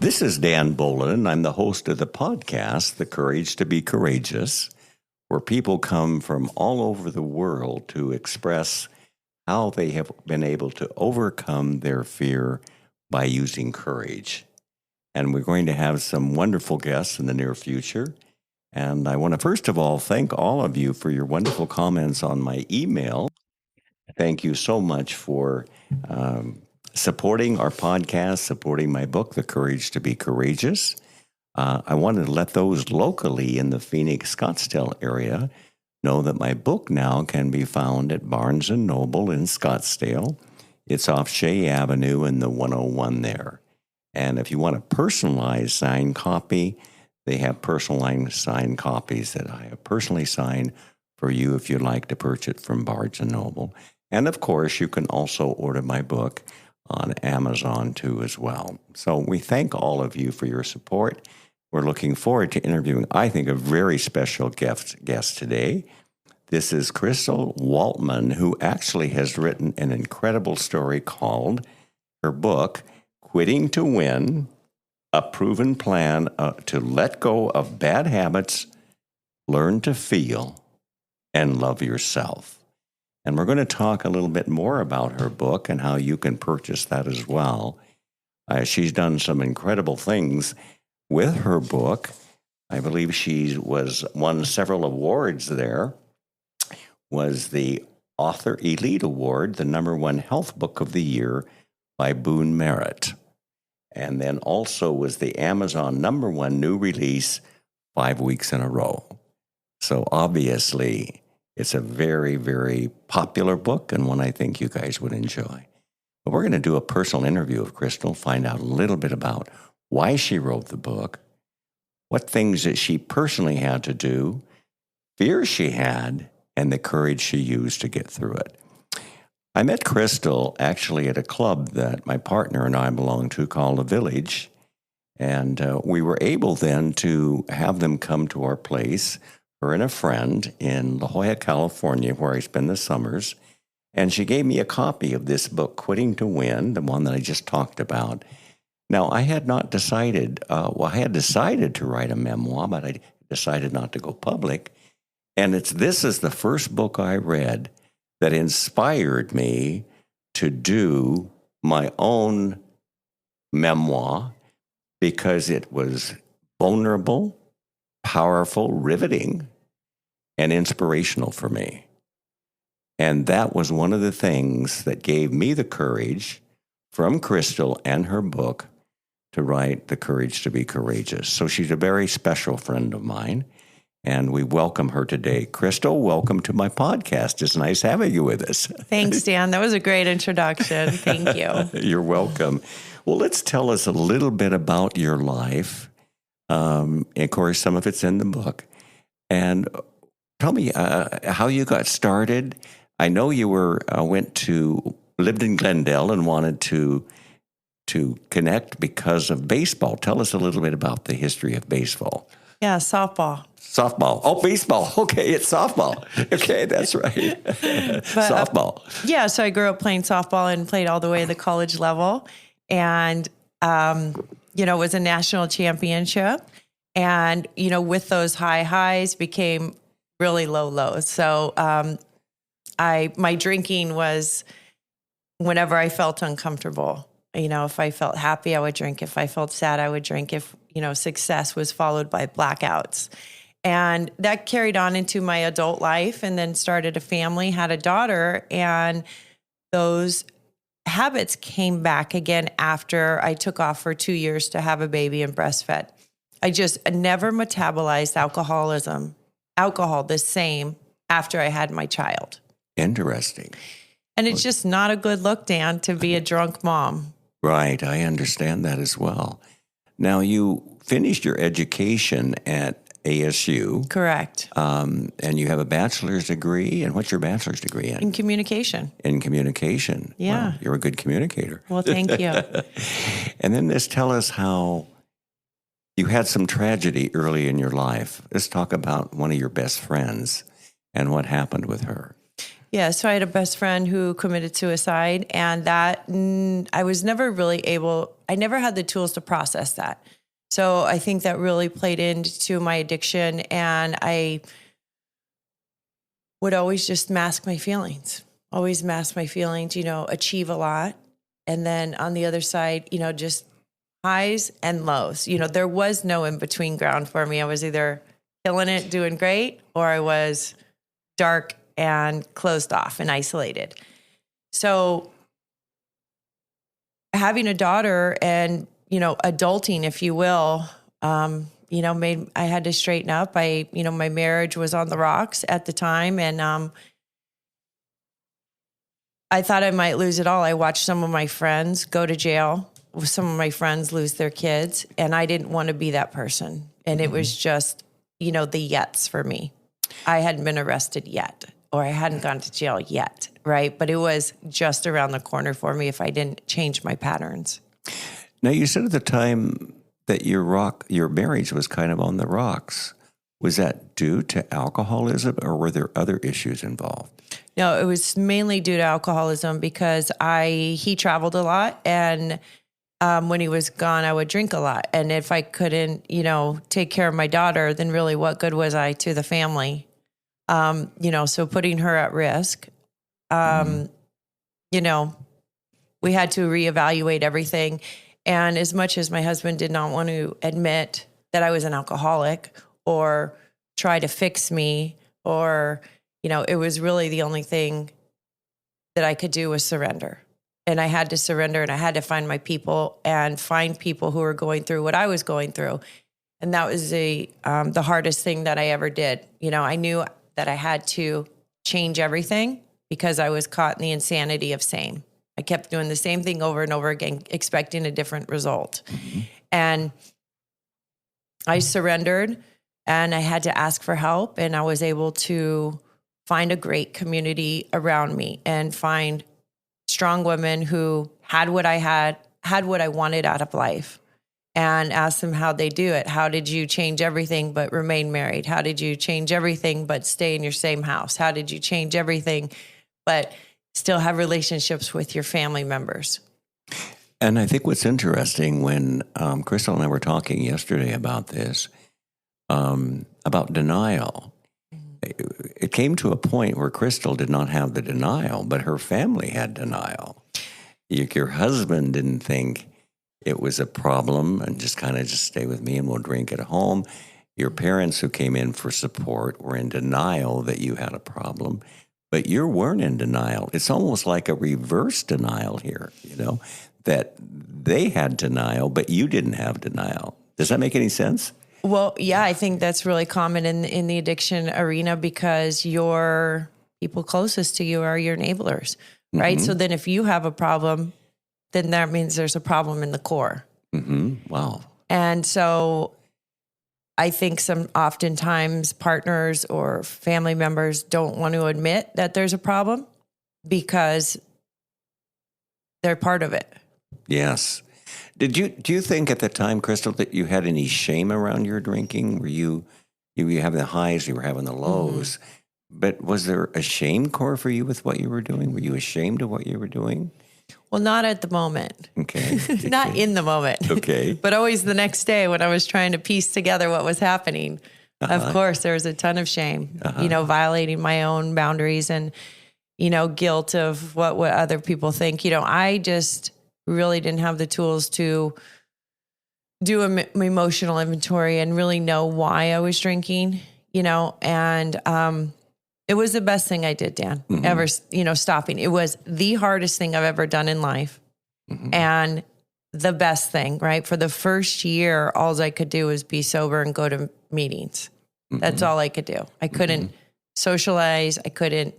This is Dan Bolen. I'm the host of the podcast, The Courage to be Courageous, where people come from all over the world to express how they have been able to overcome their fear by using courage. And we're going to have some wonderful guests in the near future. And I want to first of all thank all of you for your wonderful comments on my email. Thank you so much for supporting our podcast, supporting my book, The Courage to be Courageous. I wanted to let those locally in the Phoenix, Scottsdale area know that my book now can be found at Barnes & Noble in Scottsdale. It's off Shea Avenue in the 101 there. And if you want a personalized signed copy, they have personalized signed copies that I have personally signed for you if you'd like to purchase from Barnes & Noble. And of course, you can also order my book on Amazon too as well. So we thank all of you for your support. We're looking forward to interviewing, I think, a very special guest today. This is Crystal Waltman, who actually has written an incredible story called her book, Quitting to Win, A Proven Plan to Let Go of Bad Habits, Learn to Feel, and Love Yourself. And we're going to talk a little bit more about her book and how you can purchase that as well. She's done some incredible things with her book. I believe she won several awards there. Was the Author Elite Award, the #1 health book of the year by Boone Merritt. And then also was the Amazon #1 new release 5 weeks in a row. So obviously, it's a very, very popular book and one I think you guys would enjoy. But we're going to do a personal interview of Crystal, find out a little bit about why she wrote the book, what things that she personally had to do, fears she had, and the courage she used to get through it. I met Crystal actually at a club that my partner and I belong to called The Village, and we were able then to have them come to our place, her and a friend in La Jolla, California, where I spend the summers, and she gave me a copy of this book, Quitting to Win, the one that I just talked about. Now, I had not decided, I had decided to write a memoir, but I decided not to go public. And this is the first book I read that inspired me to do my own memoir because it was vulnerable, powerful, riveting, and inspirational for me. And that was one of the things that gave me the courage from Crystal and her book to write The Courage to be Courageous. So she's a very special friend of mine. And we welcome her today. Crystal, welcome to my podcast. It's nice having you with us. Thanks, Dan. That was a great introduction. Thank you. You're welcome. Well, let's tell us a little bit about your life. Of course, some of it's in the book. And tell me how you got started. I know you lived in Glendale and wanted to connect because of baseball. Tell us a little bit about the history of baseball. Yeah, softball. Softball. Oh, baseball. Okay, it's softball. Okay, that's right. Softball. Yeah, so I grew up playing softball and played all the way to the college level. And, it was a national championship. And, with those high highs became really low lows. So my drinking was whenever I felt uncomfortable. If I felt happy, I would drink. If I felt sad, I would drink. If, success was followed by blackouts. And that carried on into my adult life and then started a family, had a daughter. And those habits came back again after I took off for 2 years to have a baby and breastfed. I just never metabolized alcohol the same after I had my child. Interesting. And it's just not a good look, Dan, to be a drunk mom. Right. I understand that as well. Now, you finished your education at ASU. Correct. And you have a bachelor's degree. And what's your bachelor's degree in? In communication. In communication. Yeah. Well, you're a good communicator. Well, thank you. And then just tell us how you had some tragedy early in your life. Let's talk about one of your best friends and what happened with her. Yeah, so I had a best friend who committed suicide, and that I was never really able I never had the tools to process that. So I think that really played into my addiction, and I would always just mask my feelings, achieve a lot. And then on the other side, just highs and lows. There was no in between ground for me. I was either killing it, doing great, or I was dark and closed off and isolated. So having a daughter and, adulting, if you will, I had to straighten up. My marriage was on the rocks at the time, and I thought I might lose it all. I watched some of my friends go to jail. Some of my friends lose their kids, and I didn't want to be that person. And it was just, the yets for me. I hadn't been arrested yet, or I hadn't gone to jail yet, right? But it was just around the corner for me if I didn't change my patterns. Now, you said at the time that your marriage was kind of on the rocks. Was that due to alcoholism, or were there other issues involved? No, it was mainly due to alcoholism because he traveled a lot, and when he was gone, I would drink a lot. And if I couldn't, take care of my daughter, then really what good was I to the family? So putting her at risk, we had to reevaluate everything. And as much as my husband did not want to admit that I was an alcoholic or try to fix me, or, it was really the only thing that I could do was surrender. And I had to surrender, and I had to find my people and find people who were going through what I was going through. And that was the hardest thing that I ever did. I knew that I had to change everything because I was caught in the insanity of same. I kept doing the same thing over and over again, expecting a different result. Mm-hmm. And I surrendered, and I had to ask for help, and I was able to find a great community around me and find strong women who had what I had what I wanted out of life, and ask them how they do it. How did you change everything but remain married? How did you change everything but stay in your same house? How did you change everything but still have relationships with your family members? And I think what's interesting, when Crystal and I were talking yesterday about this, about denial, it came to a point where Crystal did not have the denial, but her family had denial. Your husband didn't think it was a problem and just stay with me and we'll drink at home. Your parents who came in for support were in denial that you had a problem, but you weren't in denial. It's almost like a reverse denial here, that they had denial, but you didn't have denial. Does that make any sense? Well, yeah, I think that's really common in the addiction arena because your people closest to you are your enablers, right? Mm-hmm. So then if you have a problem, then that means there's a problem in the core. Mm-hmm. Wow. And so I think oftentimes partners or family members don't want to admit that there's a problem because they're part of it. Yes. Do you think at the time, Crystal, that you had any shame around your drinking? Were you having the highs, you were having the lows, but was there a shame core for you with what you were doing? Were you ashamed of what you were doing? Well, not at the moment. Okay. Not in the moment. Okay. But always the next day when I was trying to piece together what was happening. Uh-huh. Of course, there was a ton of shame, violating my own boundaries and, guilt of what other people think. I just really didn't have the tools to do an emotional inventory and really know why I was drinking, and it was the best thing I did, Dan, ever, stopping. It was the hardest thing I've ever done in life and the best thing, right? For the first year, all I could do was be sober and go to meetings. That's all I could do. I couldn't socialize. I couldn't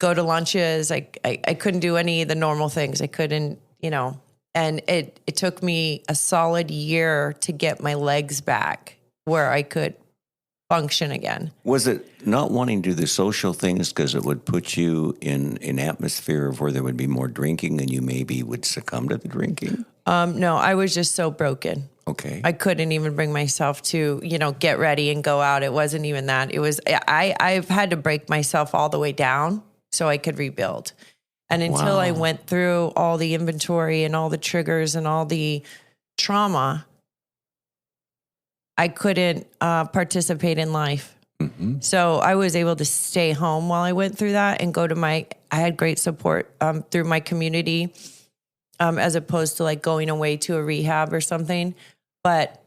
go to lunches. I couldn't do any of the normal things. I couldn't, and it took me a solid year to get my legs back where I could function again. Was it not wanting to do the social things because it would put you in an atmosphere of where there would be more drinking and you maybe would succumb to the drinking? No, I was just so broken. Okay. I couldn't even bring myself to, get ready and go out. It wasn't even that. It was, I've had to break myself all the way down so I could rebuild. And until Wow. I went through all the inventory and all the triggers and all the trauma, I couldn't participate in life. Mm-hmm. So I was able to stay home while I went through that and I had great support through my community, as opposed to like going away to a rehab or something. But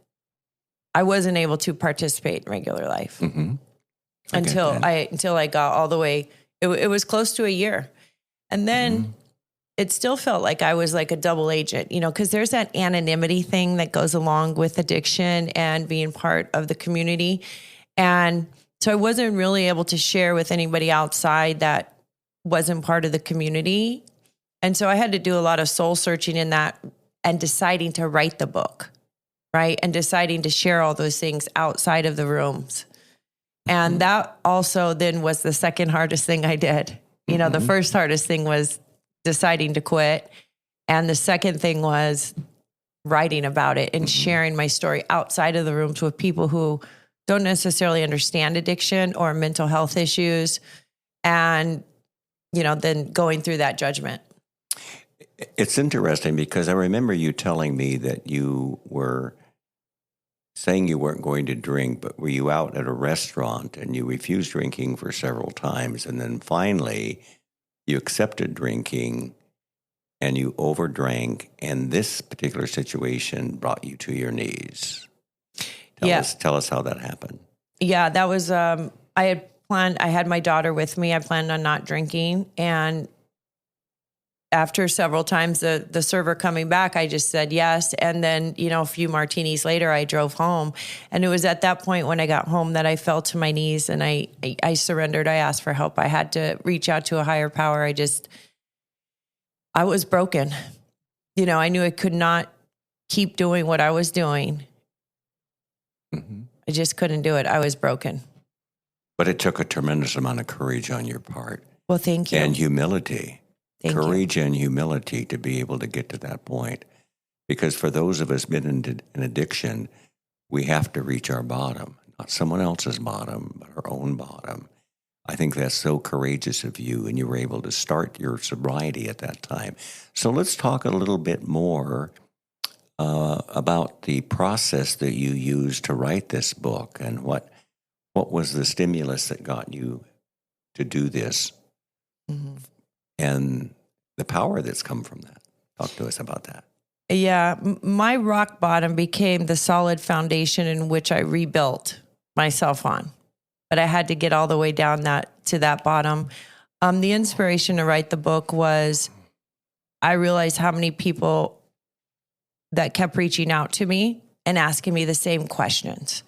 I wasn't able to participate in regular life Mm-hmm. until I got all the way. It was close to a year. And then it still felt like I was like a double agent, because there's that anonymity thing that goes along with addiction and being part of the community. And so I wasn't really able to share with anybody outside that wasn't part of the community. And so I had to do a lot of soul searching in that and deciding to write the book, right? And deciding to share all those things outside of the rooms. And that also then was the second hardest thing I did. The first hardest thing was deciding to quit. And the second thing was writing about it and sharing my story outside of the rooms with people who don't necessarily understand addiction or mental health issues. And, then going through that judgment. It's interesting because I remember you telling me that you were saying you weren't going to drink, but were you out at a restaurant and you refused drinking for several times, and then finally you accepted drinking and you overdrank, and this particular situation brought you to your knees. Tell us how that happened. Yeah, that was, I had my daughter with me. I planned on not drinking. And after several times the server coming back, I just said yes. And then, a few martinis later, I drove home. And it was at that point when I got home that I fell to my knees and I surrendered. I asked for help. I had to reach out to a higher power. I was broken. I knew I could not keep doing what I was doing. Mm-hmm. I just couldn't do it. I was broken. But it took a tremendous amount of courage on your part. Well, thank you. And humility. Thank you. And humility to be able to get to that point. Because for those of us been in addiction, we have to reach our bottom, not someone else's bottom, but our own bottom. I think that's so courageous of you, and you were able to start your sobriety at that time. So let's talk a little bit more about the process that you used to write this book, and what was the stimulus that got you to do this, and the power that's come from that. Talk to us about that. Yeah, my rock bottom became the solid foundation in which I rebuilt myself on. But I had to get all the way down to that bottom. The inspiration to write the book was I realized how many people that kept reaching out to me and asking me the same questions.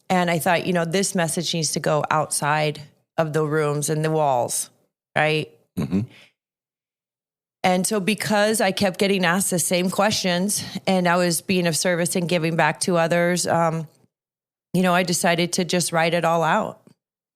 And I thought, this message needs to go outside of the rooms and the walls, right? Mm-hmm. And so because I kept getting asked the same questions and I was being of service and giving back to others, I decided to just write it all out.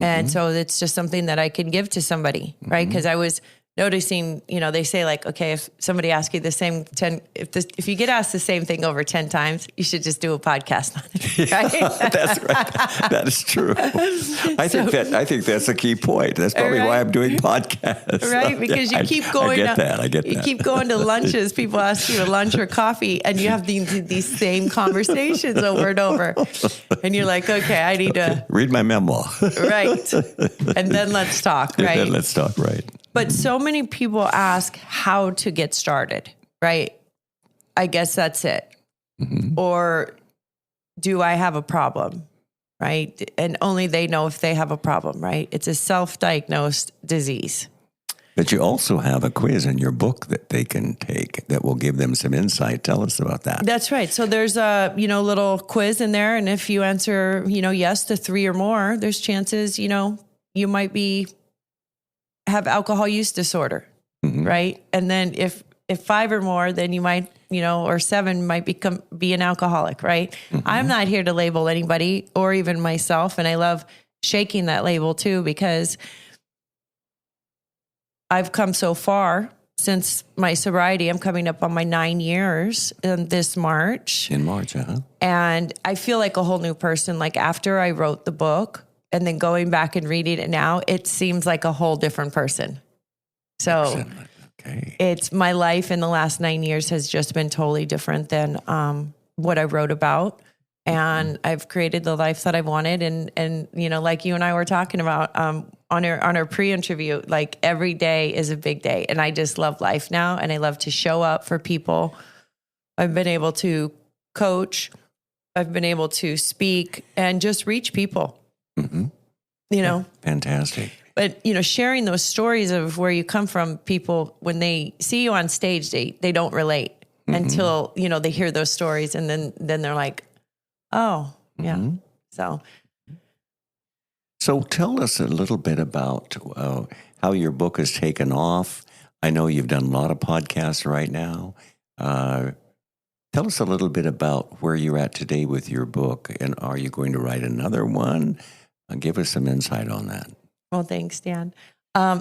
And so it's just something that I can give to somebody, right? Because I was noticing, they say like, okay, if somebody asks you the same 10, if you get asked the same thing over 10 times, you should just do a podcast on it, right? That's right. That is true. I think that's a key point. That's probably why I'm doing podcasts. Right? Because you keep going. I get that. You keep going to lunches. People ask you to lunch or coffee, and you have these same conversations over and over. And you're like, okay, I need to read my memoir. Right. And then let's talk, right? And then let's talk, right. But so many people ask how to get started, right? I guess that's it. Or do I have a problem, right? And only they know if they have a problem, right? It's a self-diagnosed disease. But you also have a quiz in your book that they can take that will give them some insight. Tell us about that. That's right. So there's a, little quiz in there. And if you answer, yes to 3 or more, there's chances, you might have alcohol use disorder, right? And then if 5 or more, then you might, or 7 might be an alcoholic, right? I'm not here to label anybody or even myself. And I love shaking that label too, because I've come so far since my sobriety. I'm coming up on my 9 years in this March. In March, And I feel like a whole new person. Like after I wrote the book, and then going back and reading it now, it seems like a whole different person. So Okay. It's my life in the last 9 years has just been totally different than what I wrote about. And I've created the life that I wanted. And like you and I were talking about on our pre-interview, like every day is a big day. And I just love life now. And I love to show up for people. I've been able to coach. I've been able to speak and just reach people, Fantastic. But, sharing those stories of where you come from, people, when they see you on stage, they don't relate until, they hear those stories. And then they're like, oh, yeah. So tell us a little bit about how your book has taken off. I know you've done a lot of podcasts right now. Tell us a little bit about where you're at today with your book, and are you going to write another one? Give us some insight on that. Well, thanks, Dan.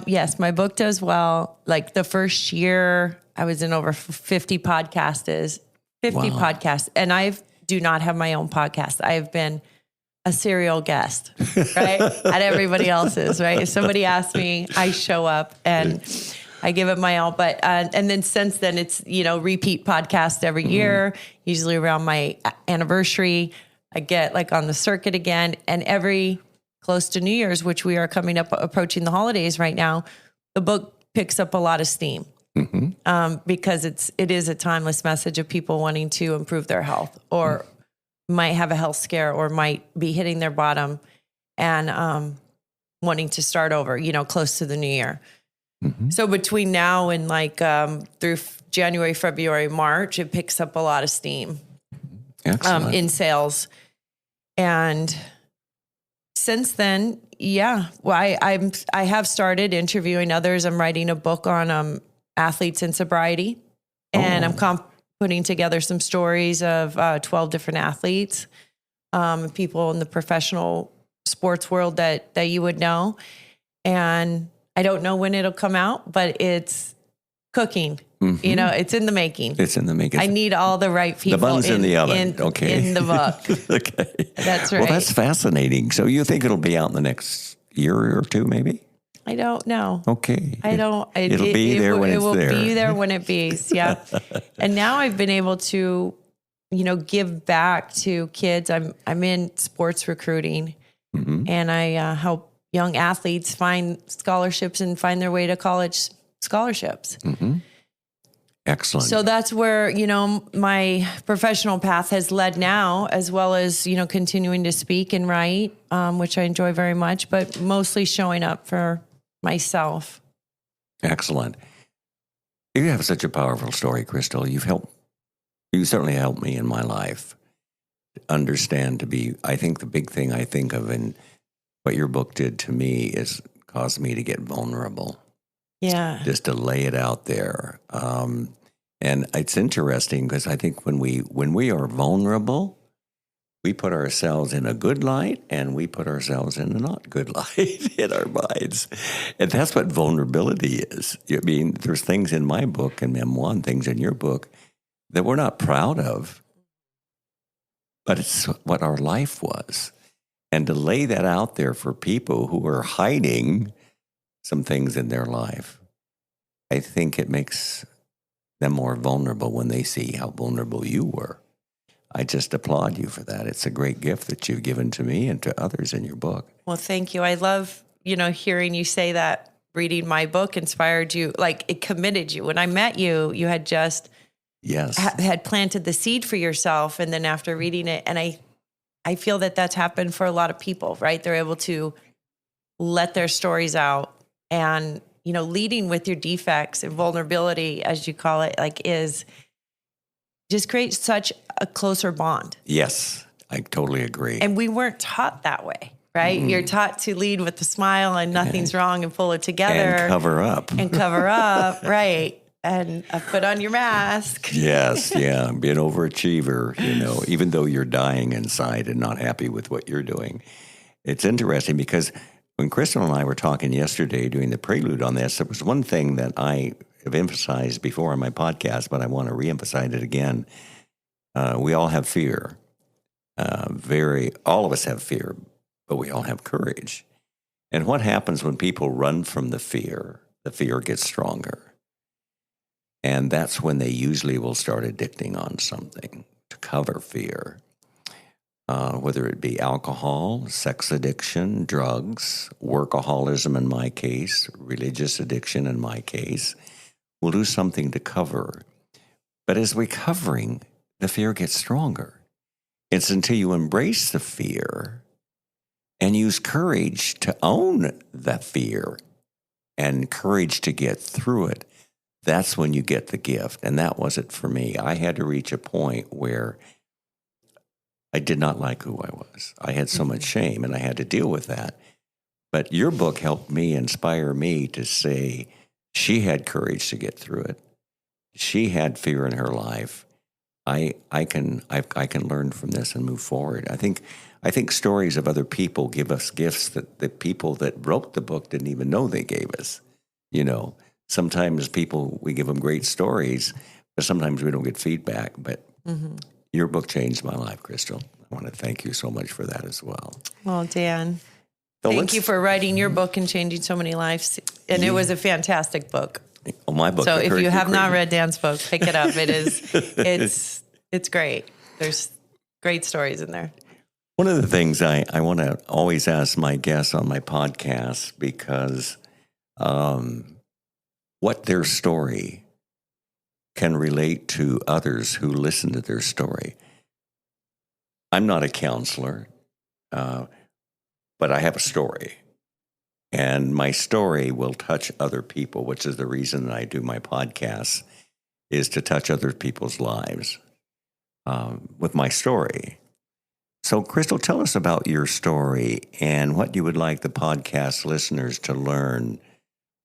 Yes, my book does well. Like the first year, I was in over 50 podcasts, and I do not have my own podcast. I have been a serial guest, right? At everybody else's, right? If somebody asks me, I show up and I give it my all. But and then since then, it's repeat podcasts every year. Usually around my anniversary, I get like on the circuit again, and every close to New Year's, which we are coming up approaching the holidays right now, the book picks up a lot of steam because it is a timeless message of people wanting to improve their health or might have a health scare or might be hitting their bottom and wanting to start over, close to the new year. So between now and through January, February, March, it picks up a lot of steam in sales. And since then, I have started interviewing others. I'm writing a book on athletes and sobriety, and I'm putting together some stories of 12 different athletes, people in the professional sports world that you would know. And I don't know when it'll come out, but it's cooking. It's in the making. It's in the making. I need all the right people. The bun's in the oven. In the book. Okay. That's right. Well, that's fascinating. So you think it'll be out in the next year or two, maybe? I don't know. Okay. I don't. It'll be there when it's there. It will be there when it bees. Yeah. And now I've been able to, give back to kids. I'm in sports recruiting, and I help young athletes find scholarships and find their way to college scholarships. Excellent. So that's where, my professional path has led now, as well as, continuing to speak and write, which I enjoy very much, but mostly showing up for myself. Excellent. You have such a powerful story, Crystal. You certainly helped me in my life understand I think the big thing I think of in what your book did to me is caused me to get vulnerable. Yeah. Just to lay it out there. And it's interesting because I think when we are vulnerable, we put ourselves in a good light and we put ourselves in a not good light in our minds. And that's what vulnerability is. I mean, there's things in my book and memoir and things in your book that we're not proud of, but it's what our life was. And to lay that out there for people who are hiding some things in their life, I think it makes them more vulnerable when they see how vulnerable you were. I just applaud you for that. It's a great gift that you've given to me and to others in your book. Well, thank you. I love, hearing you say that reading my book inspired you, like it committed you. When I met you, you had just had planted the seed for yourself. And then after reading it, and I feel that that's happened for a lot of people, right? They're able to let their stories out and, leading with your defects and vulnerability, as you call it, is just creates such a closer bond. Yes, I totally agree. And we weren't taught that way, right? You're taught to lead with a smile and nothing's wrong and pull it together. And cover up. Right. And put on your mask. Yes, yeah. Be an overachiever, even though you're dying inside and not happy with what you're doing. It's interesting because when Crystal and I were talking yesterday doing the prelude on this, there was one thing that I have emphasized before on my podcast, but I want to reemphasize it again. We all have fear. All of us have fear, but we all have courage. And what happens when people run from the fear gets stronger. And that's when they usually will start addicting on something to cover fear, whether it be alcohol, sex addiction, drugs, workaholism in my case, religious addiction in my case. We'll do something to cover. But as we're covering, the fear gets stronger. It's until you embrace the fear and use courage to own the fear and courage to get through it. That's when you get the gift. And that was it for me. I had to reach a point where I did not like who I was. I had so much shame, and I had to deal with that. But your book helped me, inspire me to say she had courage to get through it. She had fear in her life. I can learn from this and move forward. I think stories of other people give us gifts that the people that wrote the book didn't even know they gave us. Sometimes we give them great stories, but sometimes we don't get feedback. But your book changed my life, Crystal. I want to thank you so much for that as well. Well, Dan, thank you for writing your book and changing so many lives. And it was a fantastic book. My book. So if you have not read Dan's book, pick it up. It's great. There's great stories in there. One of the things I want to always ask my guests on my podcast, because what their story can relate to others who listen to their story. I'm not a counselor, but I have a story. And my story will touch other people, which is the reason that I do my podcast, is to touch other people's lives with my story. So, Crystal, tell us about your story and what you would like the podcast listeners to learn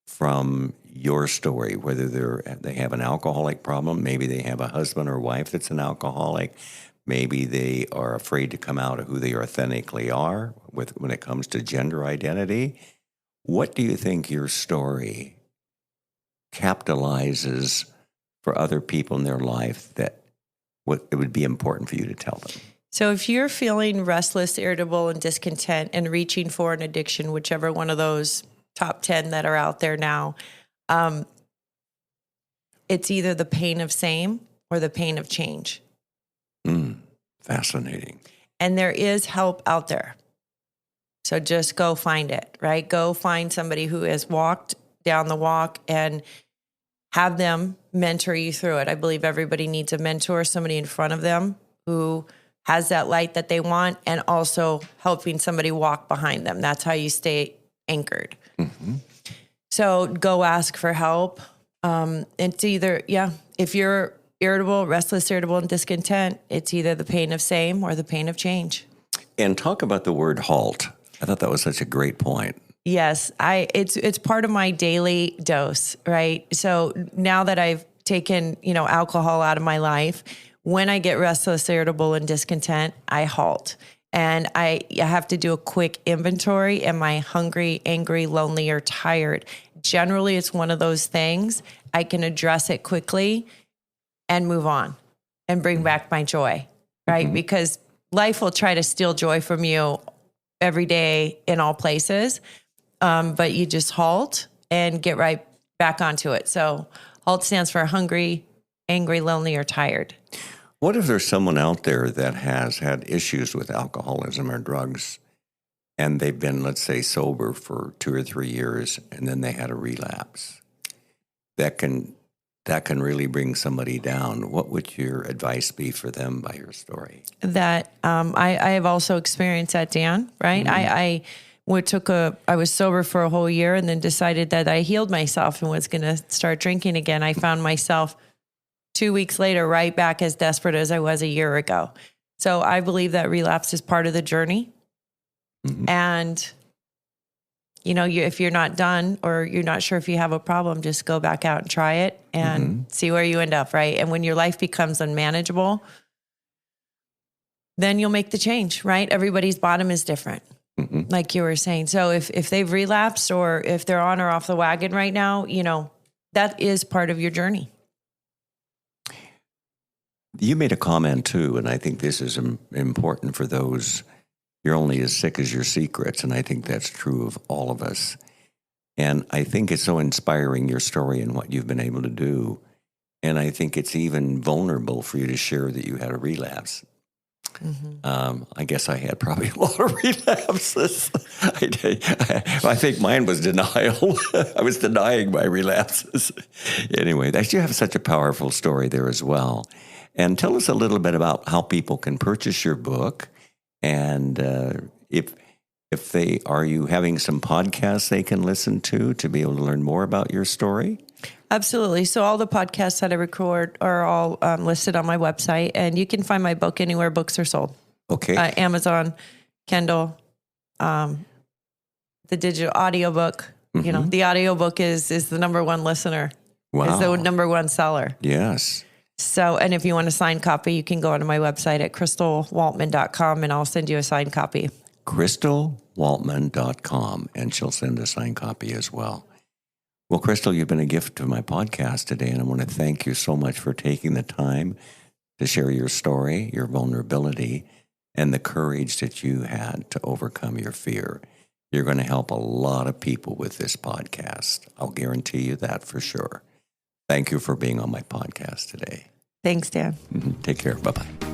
from your story, whether they have an alcoholic problem, maybe they have a husband or wife that's an alcoholic, maybe they are afraid to come out of who they authentically are when it comes to gender identity. What do you think your story capitalizes for other people in their life that it would be important for you to tell them? So if you're feeling restless, irritable, and discontent and reaching for an addiction, whichever one of those top 10 that are out there now, it's either the pain of same or the pain of change. Fascinating. And there is help out there. So just go find it, right? Go find somebody who has walked down the walk and have them mentor you through it. I believe everybody needs a mentor, somebody in front of them who has that light that they want, and also helping somebody walk behind them. That's how you stay anchored. Mm-hmm. So go ask for help. It's either, if you're restless, irritable, and discontent, it's either the pain of same or the pain of change. And talk about the word halt. I thought that was such a great point. Yes, it's part of my daily dose, right? So now that I've taken, alcohol out of my life, when I get restless, irritable, and discontent, I halt. And I have to do a quick inventory. Am I hungry, angry, lonely, or tired? Generally, it's one of those things. I can address it quickly and move on and bring back my joy, right? Mm-hmm. Because life will try to steal joy from you every day in all places. But you just halt and get right back onto it. So HALT stands for hungry, angry, lonely, or tired. What if there's someone out there that has had issues with alcoholism or drugs, and they've been, let's say, sober for 2 or 3 years, and then they had a relapse? That can really bring somebody down. What would your advice be for them by your story? That I have also experienced that, Dan, right? Mm-hmm. I was sober for a whole year and then decided that I healed myself and was going to start drinking again. I found myself 2 weeks later right back as desperate as I was a year ago. So I believe that relapse is part of the journey. Mm-hmm. And, if you're not done or you're not sure if you have a problem, just go back out and try it and mm-hmm. see where you end up, right? And when your life becomes unmanageable, then you'll make the change, right? Everybody's bottom is different. Mm-hmm. Like you were saying. So if they've relapsed or if they're on or off the wagon right now, that is part of your journey. You made a comment too, and I think this is important for those, you're only as sick as your secrets, and I think that's true of all of us. And I think it's so inspiring, your story and what you've been able to do. And I think it's even vulnerable for you to share that you had a relapse. I guess I had probably a lot of relapses. I think mine was denial. I was denying my relapses. Anyway, you have such a powerful story there as well. And tell us a little bit about how people can purchase your book, and if they are you having some podcasts they can listen to be able to learn more about your story? Absolutely. So all the podcasts that I record are all listed on my website, and you can find my book anywhere books are sold. Okay. Amazon, Kindle, the digital audiobook. You know, the audiobook is the number one listener. Wow. Is the number one seller. Yes. So, and if you want a signed copy, you can go onto my website at crystalwaltman.com, and I'll send you a signed copy. crystalwaltman.com, and she'll send a signed copy as well. Well, Crystal, you've been a gift to my podcast today, and I want to thank you so much for taking the time to share your story, your vulnerability, and the courage that you had to overcome your fear. You're going to help a lot of people with this podcast. I'll guarantee you that for sure. Thank you for being on my podcast today. Thanks, Dan. Take care. Bye-bye.